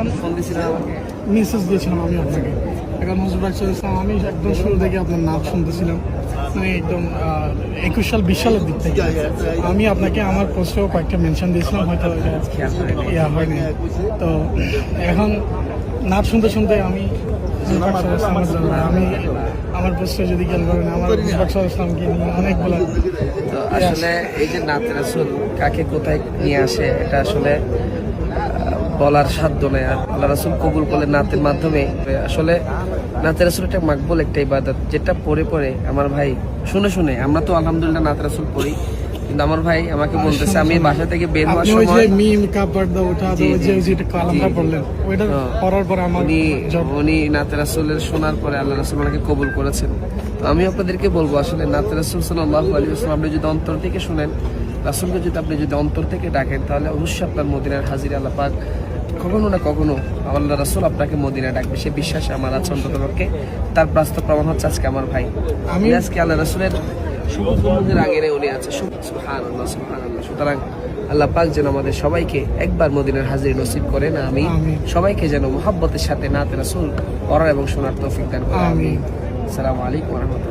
এখন ফোন দিয়েছিলেন আমাকে? মেসেজ দিয়েছিলাম আমি আপনাকে। এখন হুজুর পাক সাল্লাল্লাহু আলাইহি ওয়াসাল্লাম, আমি একদম শুরু থেকে আপনার নাচ শুনতেছিলাম, মানে একদম 21 সাল 20 সালের দিক থেকে আমি আপনাকে আমার পোস্টেও কয়েকটা মেনশন দিয়েছিলাম, হয়তো ইয়া হয়নি। তো এখন নাচ শুনতে শুনতে আমি হুজুর পাক সাল্লাল্লাহু আলাইহি ওয়াসাল্লামের আমি আমার পোস্টে যদি খেয়াল করেন আমার হুজুর পাক সাল্লাল্লাহু আলাইহি ওয়াসাল্লামকে নিয়ে অনেকগুলো। তো আসলে এই যে নাত রাসূল কাকে কোথায় নিয়ে আসে এটা আসলে বলার সাধ্য নেই। আর আল্লাহ রাসূল কবুল করলে নাতের মাধ্যমে। আসলে নাতের রাসূল একটা মাকবুল একটা ইবাদত, যেটা পড়ে পড়ে আমার ভাই শুনে শুনে, আমরা তো আলহামদুলিল্লাহ নাত রাসূল পড়ি, কিন্তু আমার ভাই আমাকে বলতেছে আমি বাসা থেকে বের হওয়ার আপনি ওই যে সময় মিম কাপড় দাও ওঠা জি, ওই জি, যে কালামটা জি। পড়লেন ওইটা পড়ার পরে আমার উনি নাতে রাসূলের শোনার পরে আল্লাহ রাসূল ওনাকে কবুল করেছেন। তো আমি আপনাদেরকে বলবো আসলে নাতে রাসূল সাল্লাল্লাহু আলাইহি ওয়াসাল্লাম আপনি যদি অন্তর থেকে শুনেন, রাসূলকে যদি আপনি যদি অন্তর থেকে ডাকেন, তাহলে অবশ্যই আপনার মদিনার হাজির আল্লাহ পাক কখনো না কখনো আল্লাহ রাসূল আপনাকে মদিনায় ডাকবে। সে বিশ্বাসে আমার আছে অন্ততপক্ষে। তার বাস্তব প্রমাণ হচ্ছে আজকে আমার ভাই। আমি আজকে আল্লাহ রাসূলের সুবুদের আগেরে উনি আছে। সুবহানাল্লাহ সুবহানাল্লাহ। সুতরাং আল্লাহ পাক যেন আমাদের সবাইকে একবার মদিনার হাজির নসিব করেন। আমি সবাইকে যেন মুহাব্বতের সাথে নাতে রাসূল পড়ার এবং শোনার তৌফিক দান করেন। আমিন। আসসালামু আলাইকুম ওয়া রাহমাতুল্লাহ।